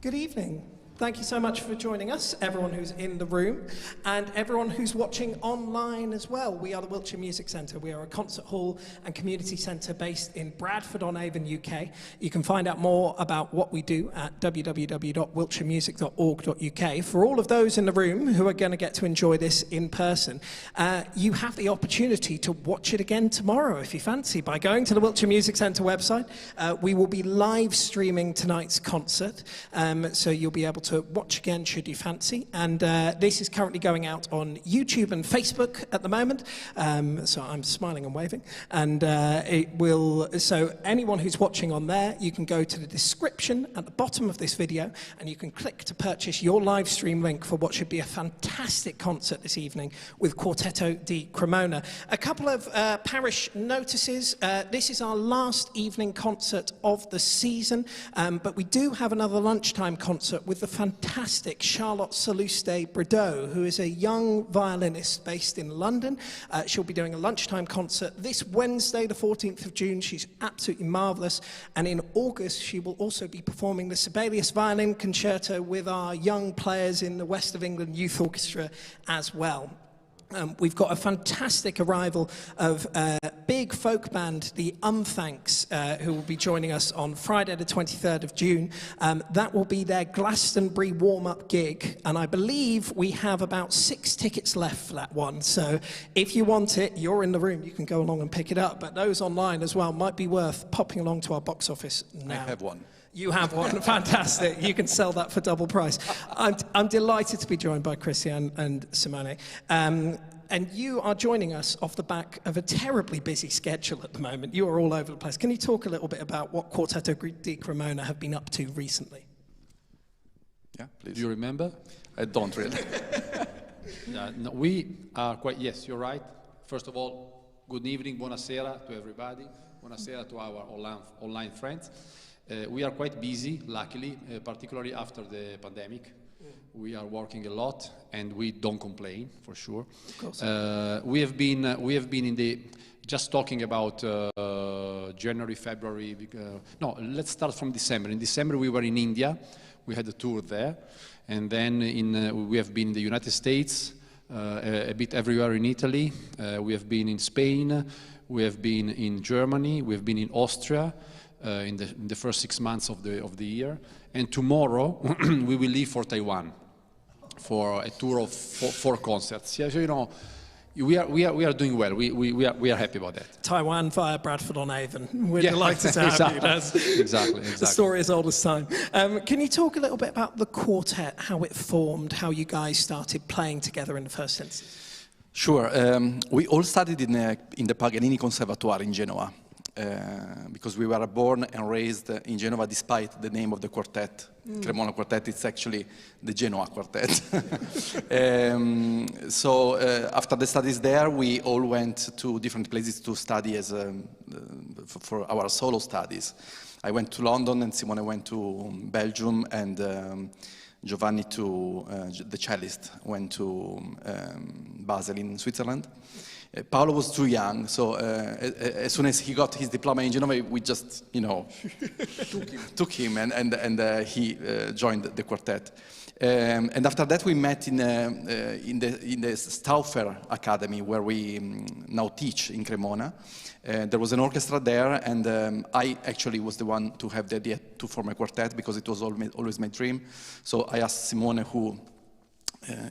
Good evening. Thank you so much for joining us, everyone who's in the room and everyone who's watching online as well. We are the Wiltshire Music Centre. We are a concert hall and community centre based in Bradford-on-Avon, UK. You can find out more about what we do at www.wiltshiremusic.org.uk. For all of those in the room who are going to get to enjoy this in person, you have the opportunity to watch it again tomorrow if you fancy by going to the Wiltshire Music Centre website. We will be live streaming tonight's concert, so you'll be able to watch again should you fancy, and this is currently going out on YouTube and Facebook at the moment, so I'm smiling and waving, and so anyone who's watching on there, you can go to the description at the bottom of this video and you can click to purchase your live stream link for what should be a fantastic concert this evening with Quartetto di Cremona. A couple of parish notices. This is our last evening concert of the season, but we do have another lunchtime concert with the fantastic Charlotte Salluste-Brideau, who is a young violinist based in London. She'll be doing a lunchtime concert this Wednesday, the 14th of June. She's absolutely marvellous. And in August, she will also be performing the Sibelius Violin Concerto with our young players in the West of England Youth Orchestra as well. We've got a fantastic arrival of a big folk band, the Unthanks, who will be joining us on Friday the 23rd of June. That will be their Glastonbury warm-up gig, and I believe we have about 6 tickets left for that one. So if you want it, you're in the room, you can go along and pick it up. But those online as well might be worth popping along to our box office now. I have one. You have one, fantastic. You can sell that for double price. I'm delighted to be joined by Christian and Simone. And you are joining us off the back of a terribly busy schedule at the moment. You are all over the place. Can you talk a little bit about what Quartetto di Cremona have been up to recently? Yeah, please. Do you remember? I don't really. No, we are quite, yes, you're right. First of all, good evening, buonasera to everybody. Buonasera to our online friends. We are quite busy, luckily, particularly after the pandemic. We are working a lot, and we don't complain, for sure. Of course. We have been in the, just talking about January, February. No, let's start from December. In December, we were in India. We had a tour there, and then we have been in the United States, a bit everywhere in Italy. We have been in Spain. We have been in Germany. We have been in Austria. In the first 6 months of the year, and tomorrow we will leave for Taiwan for a tour of 4 concerts. Yeah, so, you know, we are doing well. We are happy about that. Taiwan via Bradford-on-Avon. We're delighted to have you. That's exactly. The story as old as time. Can you talk a little bit about the quartet, how it formed, how you guys started playing together in the first instance? Sure. We all studied in the Paganini Conservatoire in Genoa. Because we were born and raised in Genova, despite the name of the quartet, Cremona Quartet, it's actually the Genoa Quartet. So after the studies there, we all went to different places to study for our solo studies. I went to London, and Simone went to Belgium, and Giovanni, the cellist, went to Basel in Switzerland. Paolo was too young, so as soon as he got his diploma in Genova, we just, you know, took him, and he joined the quartet. And after that, we met in the Stauffer Academy, where we now teach in Cremona. There was an orchestra there, and I actually was the one to have the idea to form a quartet, because it was always my dream. So I asked Simone, who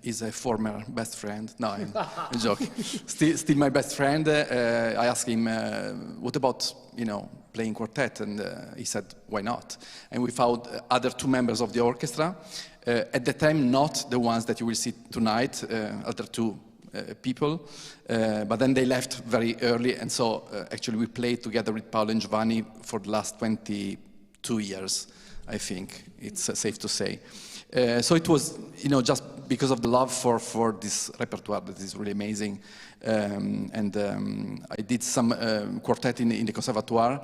is a former best friend. No, I'm joking. Still my best friend. I asked him, what about, you know, playing quartet? And he said, why not? And we found other 2 members of the orchestra. At the time, not the ones that you will see tonight, other 2 people. But then they left very early, and so actually we played together with Paolo and Giovanni for the last 22 years, I think. It's safe to say. So it was, you know, just because of the love for this repertoire that is really amazing. I did some quartet in the Conservatoire,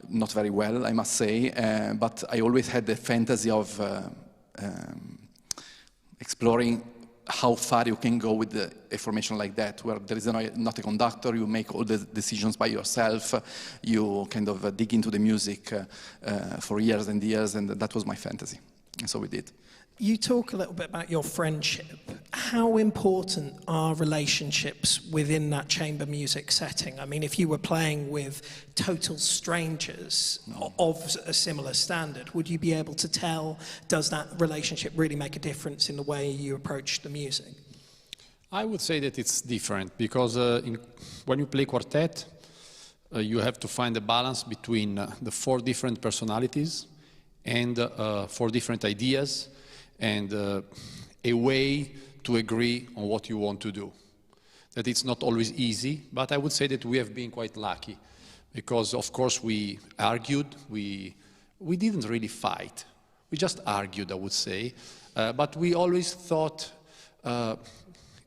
not very well, I must say, but I always had the fantasy of exploring how far you can go with a formation like that, where there is not a conductor, you make all the decisions by yourself, you kind of dig into the music for years and years, and that was my fantasy. And so we did. You talk a little bit about your friendship. How important are relationships within that chamber music setting? I mean, if you were playing with total strangers of a similar standard, would you be able to tell, does that relationship really make a difference in the way you approach the music? I would say that it's different because when you play quartet, you have to find a balance between the 4 different personalities and 4 different ideas and a way to agree on what you want to do. That it's not always easy, but I would say that we have been quite lucky because, of course, we argued, we didn't really fight. We just argued, I would say, but we always thought,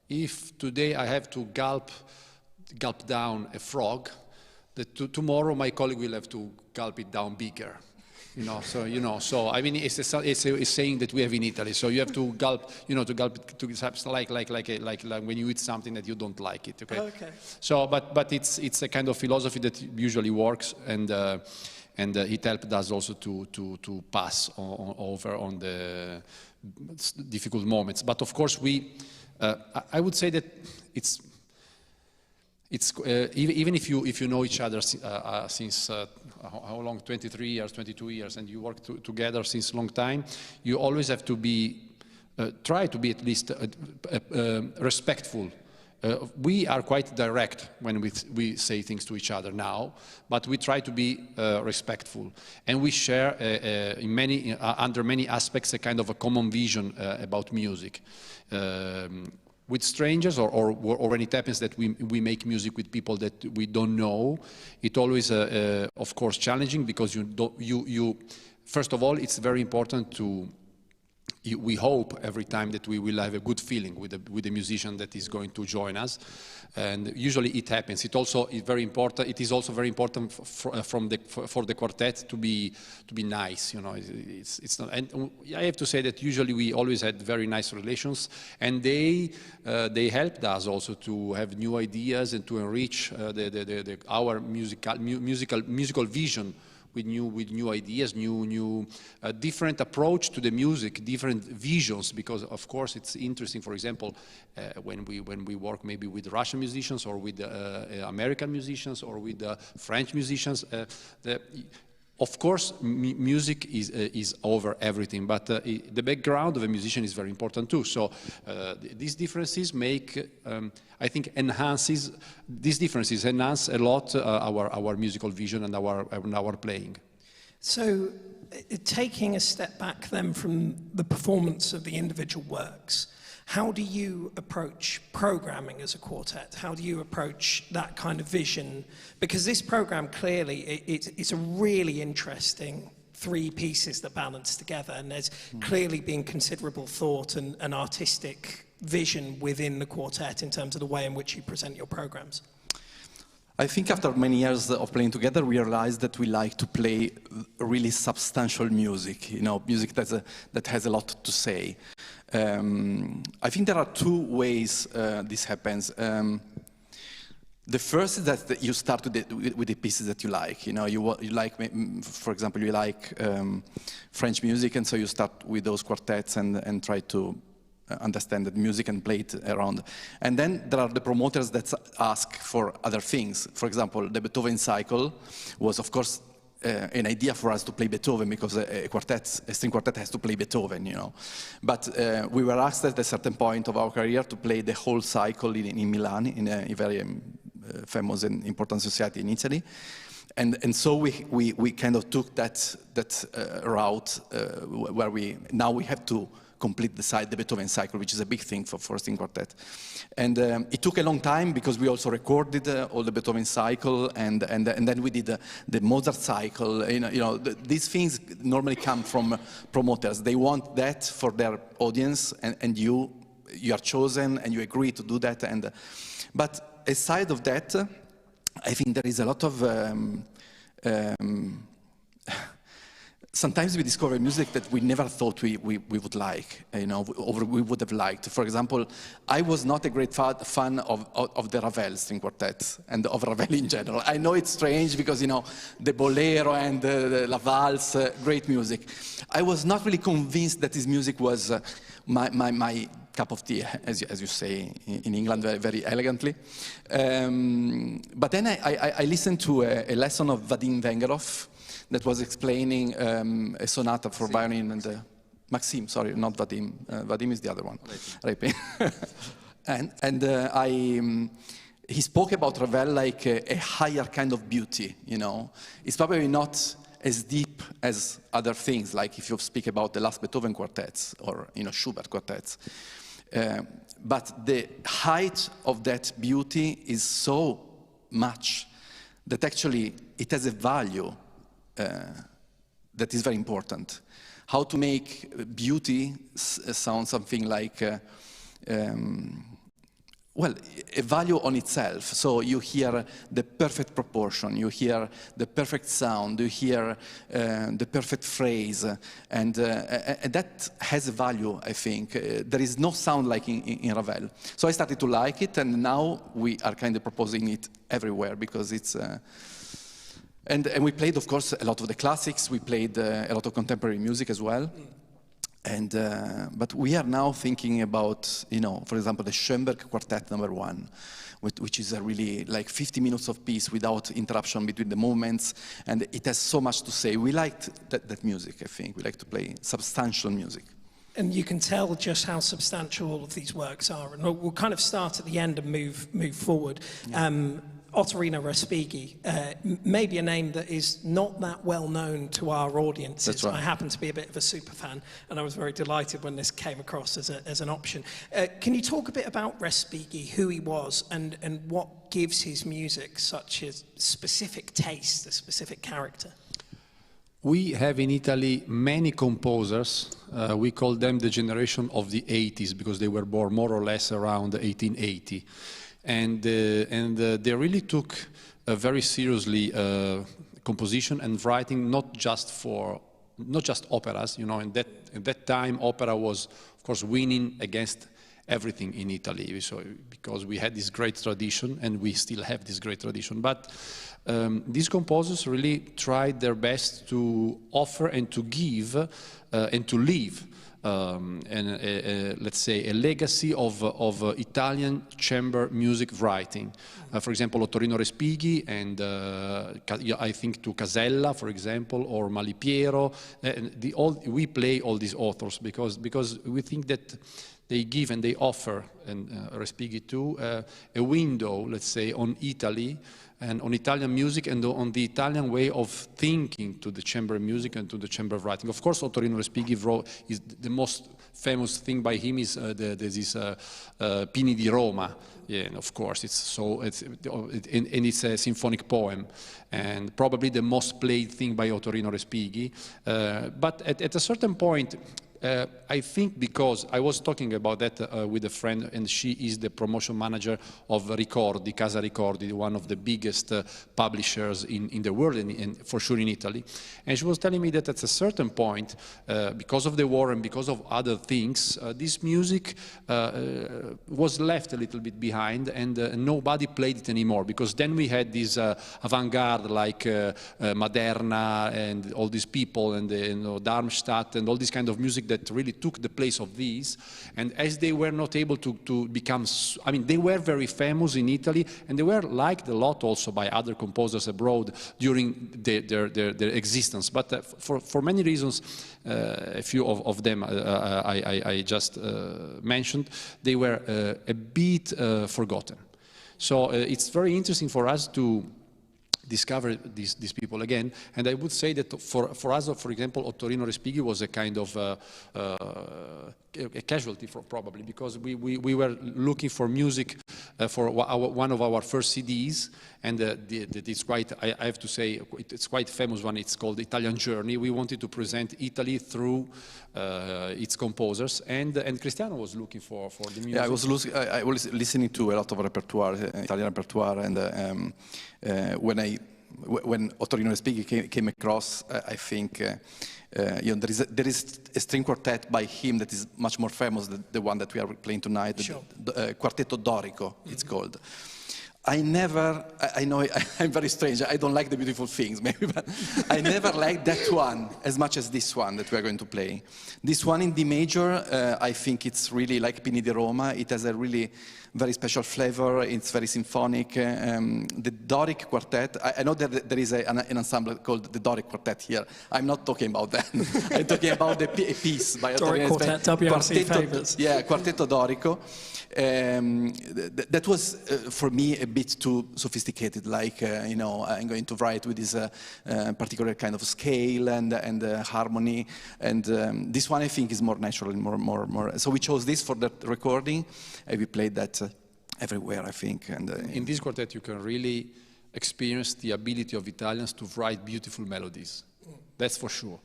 if today I have to gulp down a frog, that tomorrow my colleague will have to gulp it down bigger. So I mean, it's a saying that we have in Italy. So you have to gulp, like when you eat something that you don't like it. Okay. Okay. So, but it's a kind of philosophy that usually works, and it helped us also to pass over on the difficult moments. But of course, I would say that it's even if you know each other since how long, 23 years, 22 years, and you work together since a long time, you always have to try to be at least respectful. We are quite direct when we say things to each other now, but we try to be respectful, and we share under many aspects a kind of a common vision about music. With strangers, or when it happens that we make music with people that we don't know, it always, of course, challenging because first of all, it's very important we hope every time that we will have a good feeling with the musician that is going to join us, and usually it happens. It is also very important for the quartet to be nice. It's not. And I have to say that usually we always had very nice relations, and they helped us also to have new ideas and to enrich our musical vision. With new ideas, different approach to the music, different visions. Because of course it's interesting. For example, when we work maybe with Russian musicians or with American musicians or with French musicians, of course music is over everything. But the background of a musician is very important too. So these differences I think these differences enhance a lot our musical vision and our playing. So, taking a step back then from the performance of the individual works, how do you approach programming as a quartet? How do you approach that kind of vision? Because this program clearly, it's a really interesting 3 pieces that balance together, and there's clearly been considerable thought and artistic vision within the quartet in terms of the way in which you present your programs. I think after many years of playing together, we realized that we like to play really substantial music, music that has a lot to say. I think there are 2 ways this happens. The first is that you start with the pieces that you like. You like, for example, you like French music, and so you start with those quartets and try to understand the music and play it around. And then there are the promoters that ask for other things. For example, the Beethoven cycle was, of course, an idea for us to play Beethoven because a string quartet has to play Beethoven, But we were asked at a certain point of our career to play the whole cycle in Milan, in a very famous and important society in Italy. And so we kind of took that route where we have to complete the Beethoven cycle, which is a big thing for string quartet. And it took a long time because we also recorded all the Beethoven cycle, and then we did the Mozart cycle. These things normally come from promoters. They want that for their audience, and you are chosen and you agree to do that. But aside of that, I think there is a lot of sometimes we discover music that we never thought we would like, you know, or we would have liked. For example, I was not a great fan of the Ravel String Quartet and of Ravel in general. I know it's strange because, you know, the bolero and la valse, great music. I was not really convinced that this music was my cup of tea, as you say in England very, very elegantly. But then I listened to a lesson of Vadim Vengerov, that was explaining a sonata for violin and Maxime, sorry, not Vadim. Vadim is the other one. Rapin. He spoke about Ravel like a higher kind of beauty, you know. It's probably not as deep as other things, like if you speak about the last Beethoven quartets or, you know, Schubert quartets. But the height of that beauty is so much that actually it has a value that is very important. How to make beauty sound something like, well, a value on itself. So you hear the perfect proportion, you hear the perfect sound, you hear the perfect phrase, and that has a value, I think. There is no sound like in Ravel. So I started to like it, and now we are kind of proposing it everywhere because it's... And we played, of course, a lot of the classics. We played a lot of contemporary music as well. And, but we are now thinking about, you know, for example, the Schoenberg Quartet No. 1, which is a really like 50 minutes of piece without interruption between the movements. And it has so much to say. We liked that music, I think. We like to play substantial music. And you can tell just how substantial all of these works are. And we'll kind of start at the end and move forward. Yeah. Otterino Respighi, maybe a name that is not that well known to our audiences. That's right. I happen to be a bit of a super fan, and I was very delighted when this came across as an option. Can you talk a bit about Respighi, who he was, and what gives his music such a specific taste, a specific character? We have in Italy many composers. We call them the generation of the 80s because they were born more or less around 1880. And they really took very seriously composition and writing, not just operas. You know, at that time, opera was, of course, winning against everything in Italy. So because we had this great tradition, and we still have this great tradition. But these composers really tried their best to offer and to give and to leave. Let's say, a legacy of Italian chamber music writing. For example, Otterino Respighi, and I think to Casella, for example, or Malipiero. We play all these authors because we think that they give and they offer, and Respighi too, a window, let's say, on Italy, and on Italian music and on the Italian way of thinking to the chamber music and to the chamber writing. Of course, Otterino Respighi is the most famous thing by him is this Pini di Roma. Yeah, and of course, it's a symphonic poem, and probably the most played thing by Otterino Respighi. But at a certain point, I think because I was talking about that with a friend, and she is the promotion manager of Ricordi, Casa Ricordi, one of the biggest publishers in the world, and for sure in Italy. And she was telling me that at a certain point, because of the war and because of other things, this music was left a little bit behind, and nobody played it anymore, because then we had this avant-garde like Maderna and all these people, and Darmstadt and all this kind of music that really took the place of these. And as they were not able to become, I mean, they were very famous in Italy, and they were liked a lot also by other composers abroad during their existence. But for many reasons, a few of them I just mentioned, they were a bit forgotten. So it's very interesting for us to discover these people again, and I would say that for us, for example, Otterino Respighi was a kind of a casualty probably, because we were looking for music for one of our first CDs, and it's quite, I have to say, it's quite famous one. It's called Italian Journey. We wanted to present Italy through its composers, and Cristiano was looking for the music. Yeah, I was listening to a lot of repertoire, Italian repertoire, and when I when Otterino Respighi came across, I think there is a string quartet by him that is much more famous than the one that we are playing tonight. Sure. The Quartetto Dorico, it's called. I know I'm very strange, I don't like the beautiful things maybe, but I never liked that one as much as this one that we are going to play. This one in D major, I think it's really like Pini di Roma. It has a really very special flavor, it's very symphonic. The Doric Quartet, I know that there is an ensemble called the Doric Quartet here. I'm not talking about that. I'm talking about a piece by Doric Quartet, WRC favorites. Yeah, Quartetto Dorico. That was for me a bit too sophisticated, like I'm going to write with this particular kind of scale and harmony, and this one I think is more natural and more. So we chose this for that recording, and we played that everywhere, I think. And in this quartet, you can really experience the ability of Italians to write beautiful melodies. That's for sure.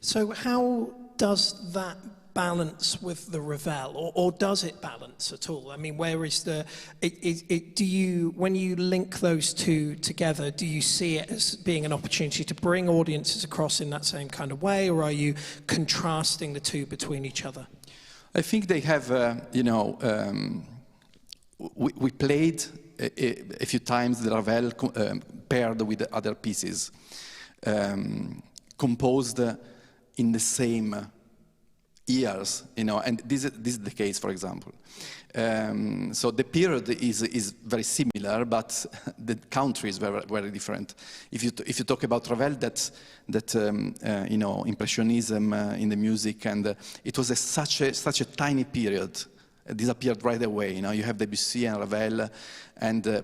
So how does that balance with the Ravel, or does it balance at all? I mean, where is the, do you, when you link those two together, do you see it as being an opportunity to bring audiences across in that same kind of way, or are you contrasting the two between each other? I think they have, we played a few times the Ravel paired with the other pieces, composed in the same years, and this is the case, for example. So the period is very similar, but the country is very, very different. If you talk about Ravel, that impressionism in the music, and it was such a tiny period. It disappeared right away. You have Debussy and Ravel,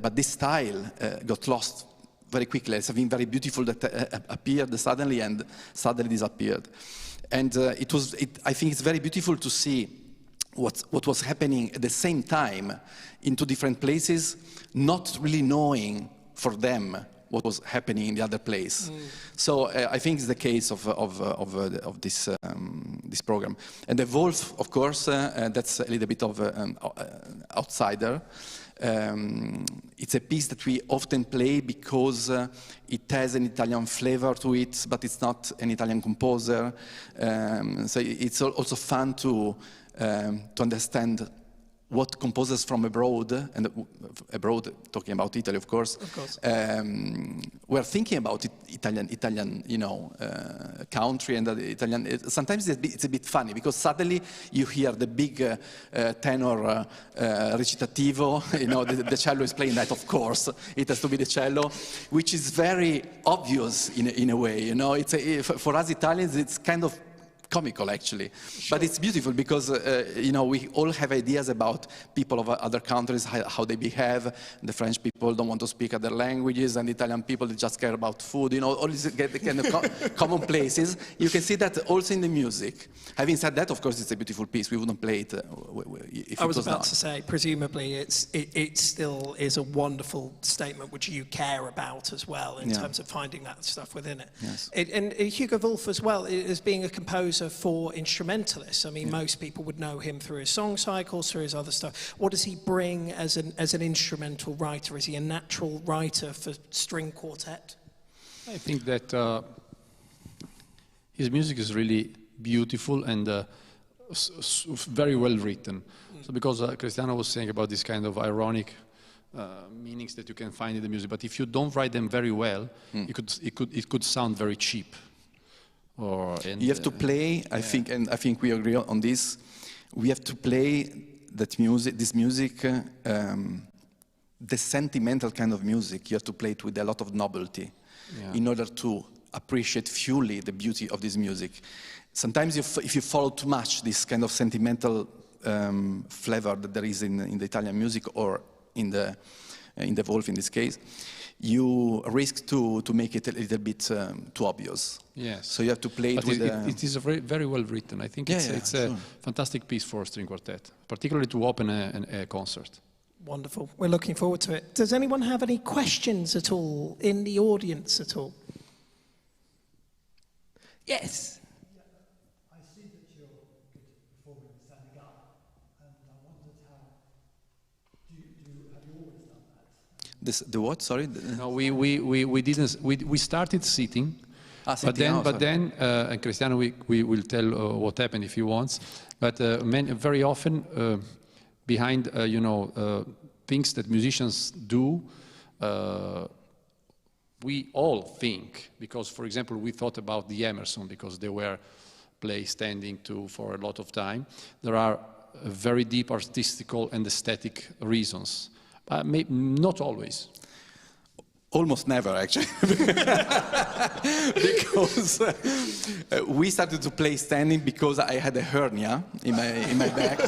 but this style got lost very quickly. It's something very beautiful that appeared suddenly and suddenly disappeared. And I think it's very beautiful to see what was happening at the same time in two different places, not really knowing for them what was happening in the other place. So I think it's the case of this program. And the Wolf, of course, that's a little bit of outsider. It's a piece that we often play because it has an Italian flavor to it, but it's not an Italian composer. So it's also fun to understand what composers from abroad, and abroad talking about Italy, of course, were thinking about Italian, country and Italian. Sometimes it's a bit funny because suddenly you hear the big tenor recitativo. The cello is playing that. Of course, it has to be the cello, which is very obvious in a way. For us Italians, it's kind of comical actually, but it's beautiful because we all have ideas about people of other countries, how they behave. The French people don't want to speak other languages, and the Italian people, they just care about food. All these kind of common places. You can see that also in the music. Having said that, of course, it's a beautiful piece. We wouldn't play it if I was it was about not. to say, presumably, it still is a wonderful statement which you care about as well in terms of finding that stuff within it. Yes. And Hugo Wolf as well, as being a composer for instrumentalists. I mean, most people would know him through his song cycles, through his other stuff. What does he bring as an instrumental writer? Is he a natural writer for string quartet? I think that his music is really beautiful and very well written. So because Cristiano was saying about this kind of ironic meanings that you can find in the music, but if you don't write them very well, it could sound very cheap. You have to play, I think we agree on this, we have to play this music, the sentimental kind of music. You have to play it with a lot of novelty in order to appreciate fully the beauty of this music. Sometimes if you follow too much this kind of sentimental flavor that there is in the Italian music, or in the Wolf in this case, you risk to make it a little bit too obvious. Yes. So you have to play it with it is very, very well written. I think it's a fantastic piece for string quartet, particularly to open a concert. Wonderful. We're looking forward to it. Does anyone have any questions at all in the audience at all? Yes. The what? Sorry. No, we didn't. We started sitting. But then, and Cristiano, we will tell what happened if he wants. But very often, behind things that musicians do, we all think, because, for example, we thought about the Emerson because they were play standing for a lot of time. There are very deep artistical and aesthetic reasons, not always. Almost never, actually, because we started to play standing because I had a hernia in my back,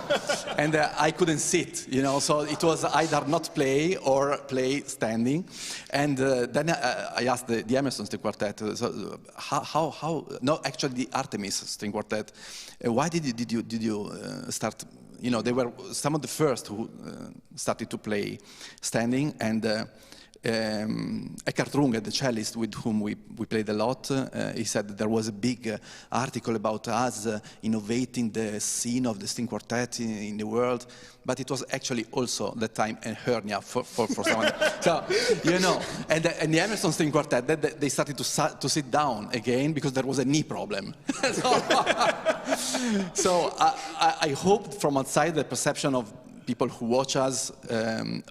and I couldn't sit, So it was either not play or play standing, and then I asked the Emerson String Quartet, so how? No, actually the Artemis String Quartet. Why did you start? They were some of the first who started to play standing, and. Eckhart Runge, the cellist with whom we played a lot, he said that there was a big article about us innovating the scene of the string quartet in the world, but it was actually also the time a hernia for someone. So, and the Emerson String Quartet, they started to sit down again because there was a knee problem. So I hope from outside the perception of people who watch us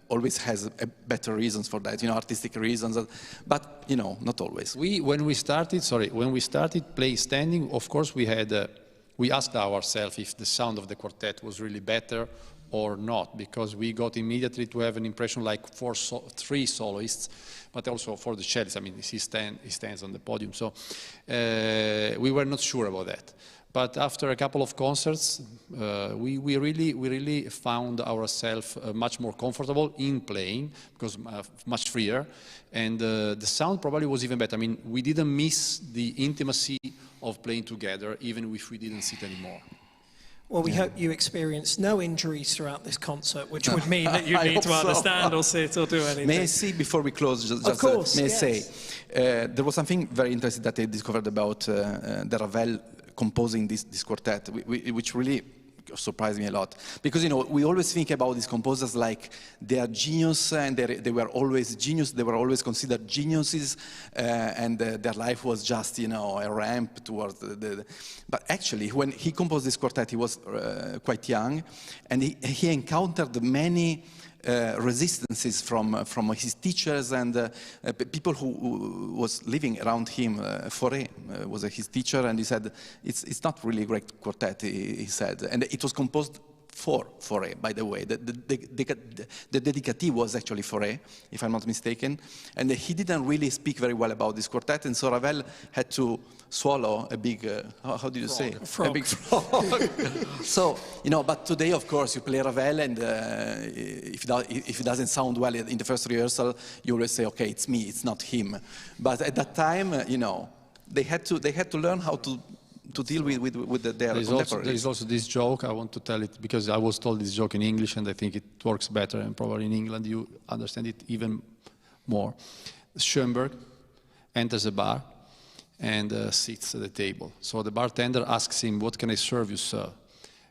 always has better reasons for that, artistic reasons, but not always. When we started play standing, of course we asked ourselves if the sound of the quartet was really better or not, because we got immediately to have an impression like three soloists, but also for the cellist. I mean, he stands on the podium, so we were not sure about that. But after a couple of concerts, we really found ourselves much more comfortable in playing, because much freer, and the sound probably was even better. I mean, we didn't miss the intimacy of playing together, even if we didn't sit anymore. Well, we hope you experienced no injuries throughout this concert, which would mean that you need to either stand or sit or do anything. May I say, before we close, of course, may I say, there was something very interesting that I discovered about the Ravel composing this quartet, which really surprised me a lot. Because, we always think about these composers like they are genius, and they were always genius, they were always considered geniuses, and their life was just, a ramp towards But actually, when he composed this quartet, he was quite young, and he encountered many resistances from his teachers and people who was living around him. Fauré was his teacher, and he said, it's not really a great quartet, he said. And it was composed for Fauré, by the way. The dedicatee was actually Fauré, if I'm not mistaken. And he didn't really speak very well about this quartet, and so Ravel had to swallow a big, how did you say? Frog. A big frog. So, but today, of course, you play Ravel, and if it doesn't sound well in the first rehearsal, you always say, okay, it's me, it's not him. But at that time, they had to learn how to deal with their contemporaries. There is also this joke, I want to tell it, because I was told this joke in English, and I think it works better, and probably in England you understand it even more. Schoenberg enters a bar and sits at the table. So the bartender asks him, "What can I serve you, sir?"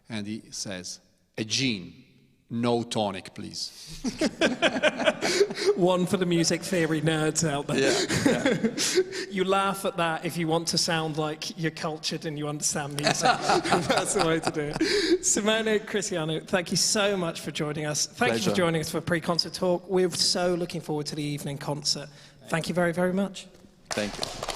And he says, "A gin, no tonic, please." One for the music theory nerds out there. Yeah. You laugh at that if you want to sound like you're cultured and you understand music. That's the way to do it. Simone, Cristiano, thank you so much for joining us. Thank you for joining us for pre-concert talk. We're so looking forward to the evening concert. Thank you very, very much. Thank you.